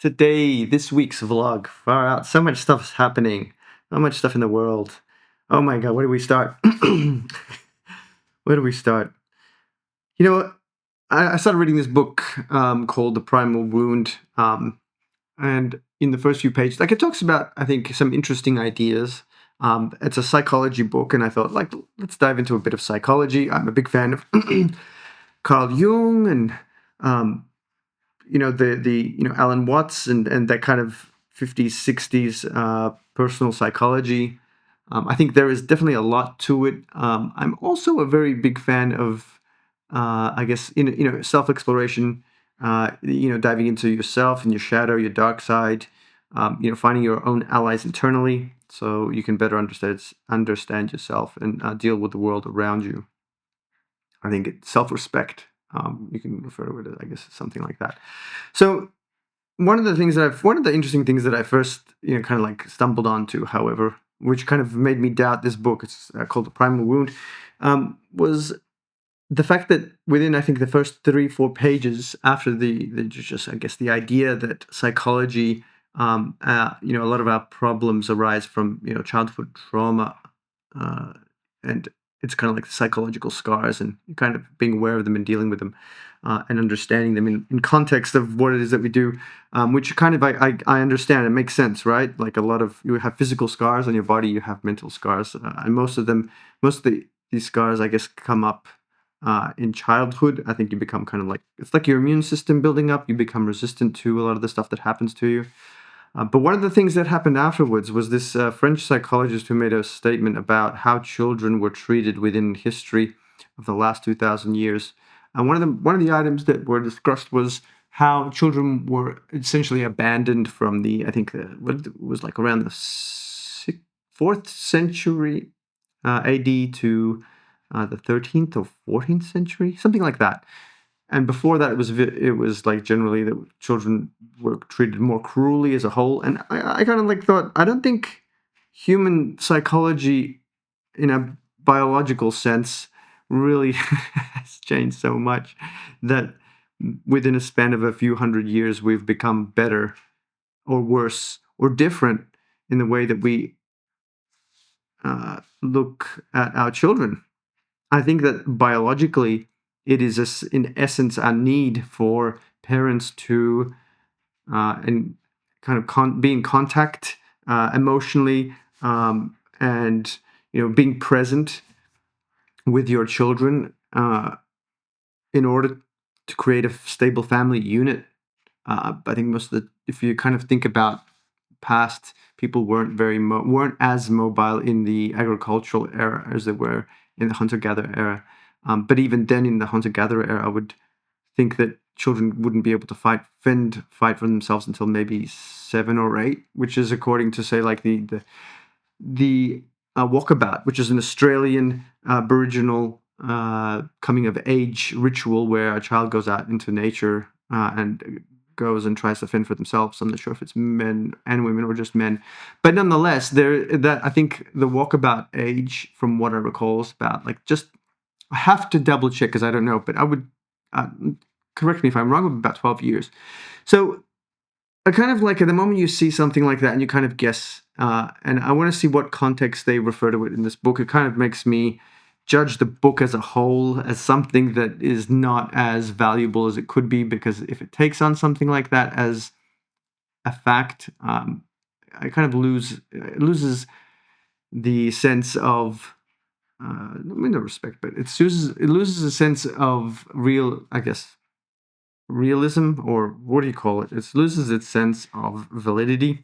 Today, this week's vlog, far out. So much stuff is happening. So much stuff in the world. Oh my God, where do we start? Where do we start? You know, I started reading this book called The Primal Wound. And in the first few pages, like it talks about, I think, some interesting ideas. It's a psychology book, and I thought, like, let's dive into a bit of psychology. I'm a big fan of Carl Jung and um, the Alan Watts and that kind of 50s 60s personal psychology. I think there is definitely a lot to it. I'm also a very big fan of I guess self exploration. Diving into yourself and your shadow, your dark side. Finding your own allies internally so you can better understand yourself and deal with the world around you. I think it's self-respect. You can refer to it as, I guess, something like that. So one of the interesting things that I first, kind of like stumbled onto, however, which kind of made me doubt this book, it's called The Primal Wound, was the fact that within, I think, the first 3-4 pages after the just, I guess, the idea that psychology, a lot of our problems arise from, childhood trauma, uh, and it's kind of like the psychological scars and kind of being aware of them and dealing with them, and understanding them in context of what it is that we do, which kind of I understand. It makes sense, right? Like a lot of you have physical scars on your body, you have mental scars, and most of these scars, I guess, come up in childhood. I think you become kind of like, it's like your immune system building up. You become resistant to a lot of the stuff that happens to you. But one of the things that happened afterwards was this French psychologist who made a statement about how children were treated within history of the last 2,000 years. And one of the items that were discussed was how children were essentially abandoned from I think what it was like around the 4th century AD to the 13th or 14th century, something like that. And before that, it was like generally that children were treated more cruelly as a whole. And I kind of like thought, I don't think human psychology in a biological sense really has changed so much that within a span of a few hundred years we've become better or worse or different in the way that we look at our children. I think that biologically, it is in essence a need for parents to and kind of be in contact emotionally, and being present with your children in order to create a stable family unit. I think if you kind of think about past, people weren't as mobile in the agricultural era as they were in the hunter-gatherer era. But even then, in the hunter-gatherer era, I would think that children wouldn't be able to fight for themselves until maybe 7 or 8, which is according to, say, like the walkabout, which is an Australian Aboriginal coming of age ritual where a child goes out into nature and goes and tries to fend for themselves. I'm not sure if it's men and women or just men, but nonetheless, I think the walkabout age, from what I recall, is about like just, I have to double check because I don't know, but I would uh, correct me if I'm wrong, about 12 years. So I kind of like, at the moment you see something like that and you kind of guess, and I want to see what context they refer to it in this book. It kind of makes me judge the book as a whole as something that is not as valuable as it could be, because if it takes on something like that as a fact, I kind of it loses the sense of, I mean, no respect, but it loses a sense of real, I guess, realism, or what do you call it? It loses its sense of validity.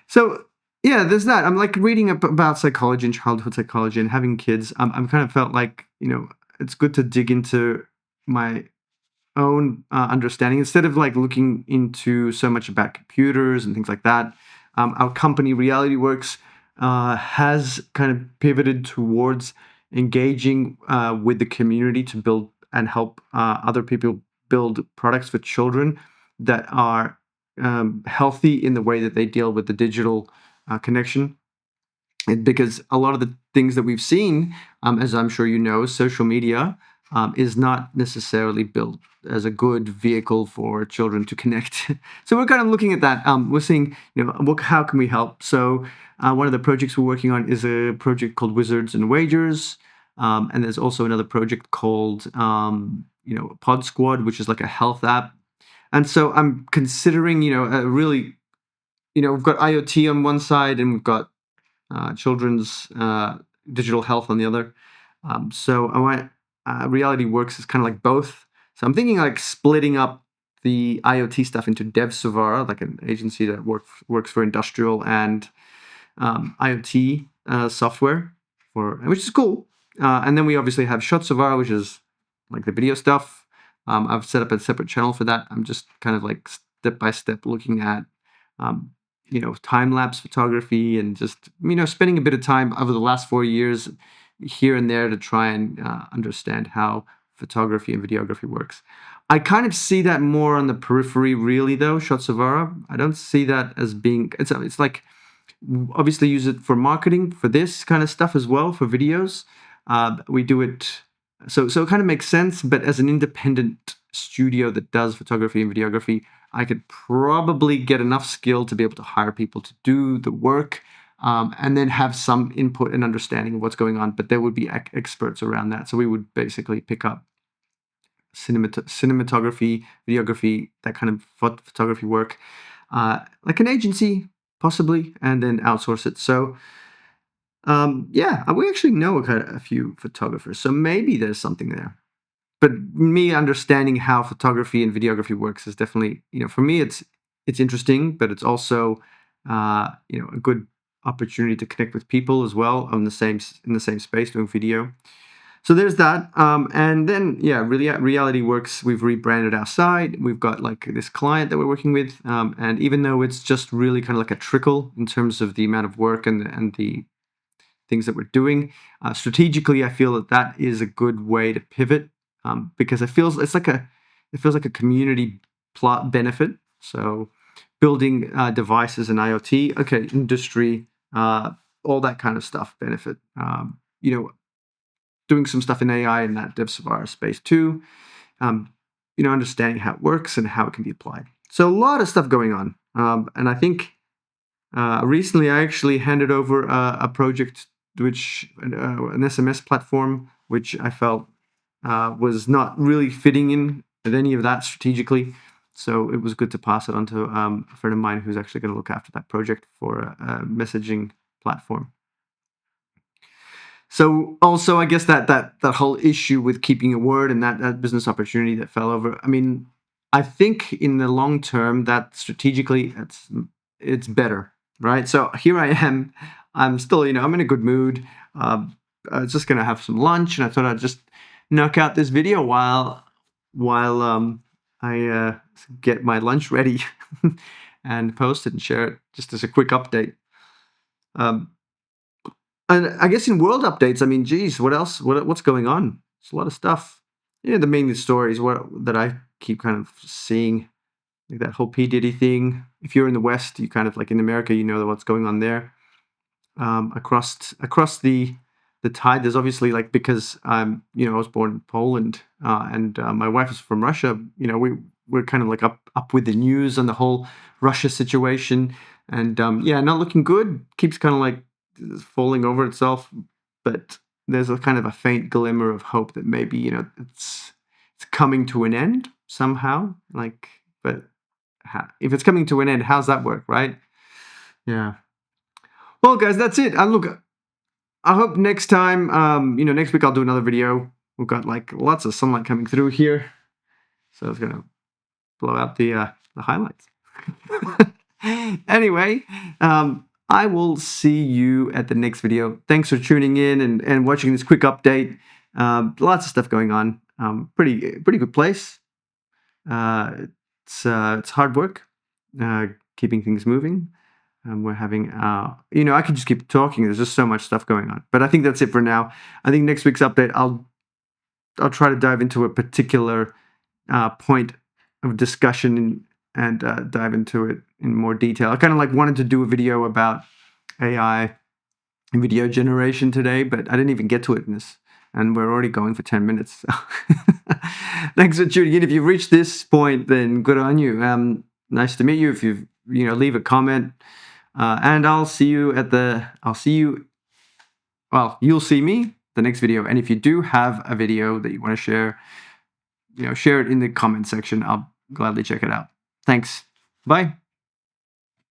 So yeah, there's that. I'm like reading up about psychology and childhood psychology and having kids. I'm kind of felt like, it's good to dig into my own understanding instead of like looking into so much about computers and things like that. Our company Reality Works has kind of pivoted towards engaging with the community to build and help other people build products for children that are healthy in the way that they deal with the digital connection. Because a lot of the things that we've seen, as I'm sure you know, social media is not necessarily built as a good vehicle for children to connect. So we're kind of looking at that. We're seeing, how can we help? So one of the projects we're working on is a project called Wizards and Wagers. And there's also another project called, Pod Squad, which is like a health app. And so I'm considering, a really, we've got IoT on one side and we've got children's digital health on the other. So I want Reality Works is kind of like both. So I'm thinking like splitting up the IoT stuff into DevSavara, like an agency that works for industrial and IoT software, which is cool. And then we obviously have ShotSavara, which is like the video stuff. I've set up a separate channel for that. I'm just kind of like step by step looking at time-lapse photography and just, spending a bit of time over the last 4 years here and there to try and understand how photography and videography works. I kind of see that more on the periphery, really, though, ShotSavara. I don't see that as being, it's like, obviously use it for marketing, for this kind of stuff as well, for videos. We do it, so it kind of makes sense, but as an independent studio that does photography and videography, I could probably get enough skill to be able to hire people to do the work, and then have some input and understanding of what's going on. But there would be experts around that. So we would basically pick up cinematography, videography, that kind of photography work, like an agency, possibly, and then outsource it. So, we actually know a few photographers. So maybe there's something there. But me understanding how photography and videography works is definitely, for me, it's interesting, but it's also, a good opportunity to connect with people as well in the same space doing video. So there's that. And then, really, Reality Works, we've rebranded our site. We've got like this client that we're working with. And even though it's just really kind of like a trickle in terms of the amount of work and the things that we're doing, strategically, I feel that is a good way to pivot, because it feels like a community plot benefit. So building devices and IoT, industry, all that kind of stuff benefit. Doing some stuff in AI in that DevSavara space too. Understanding how it works and how it can be applied. So a lot of stuff going on. And I think recently I actually handed over a project, which an SMS platform, which I felt was not really fitting in at any of that strategically. So it was good to pass it on to a friend of mine who's actually going to look after that project for a messaging platform. So also, I guess that whole issue with keeping your word and that business opportunity that fell over. I mean, I think in the long term that strategically it's better, right? So here I am. I'm still, I'm in a good mood. I was just gonna have some lunch, and I thought I'd just knock out this video while I get my lunch ready and post it and share it just as a quick update. And I guess in world updates, I mean, geez, what else? What's going on? It's a lot of stuff. The main stories that I keep kind of seeing, like that whole P Diddy thing. If you're in the West, you kind of like in America, you know what's going on there. Across the tide, there's obviously like, because I was born in Poland, and my wife is from Russia. We're kind of like up with the news on the whole Russia situation, and not looking good. Keeps kind of like falling over itself, but there's a kind of a faint glimmer of hope that maybe it's coming to an end somehow. Like, but if it's coming to an end, how's that work, right? Yeah. Well, guys, that's it. Look, I hope next time, next week I'll do another video. We've got like lots of sunlight coming through here, so it's gonna blow out the highlights. Anyway, I will see you at the next video. Thanks for tuning in and watching this quick update. Lots of stuff going on. Pretty good place. It's hard work, keeping things moving. We're having, I could just keep talking. There's just so much stuff going on. But I think that's it for now. I think next week's update, I'll try to dive into a particular point of discussion and dive into it in more detail. I kind of like wanted to do a video about AI and video generation today, but I didn't even get to it in this and we're already going for 10 minutes. So thanks for tuning in. If you've reached this point, then good on you. Nice to meet you. If you've, leave a comment, and you'll see me the next video. And if you do have a video that you want to share, share it in the comment section. I'll gladly check it out. Thanks. Bye.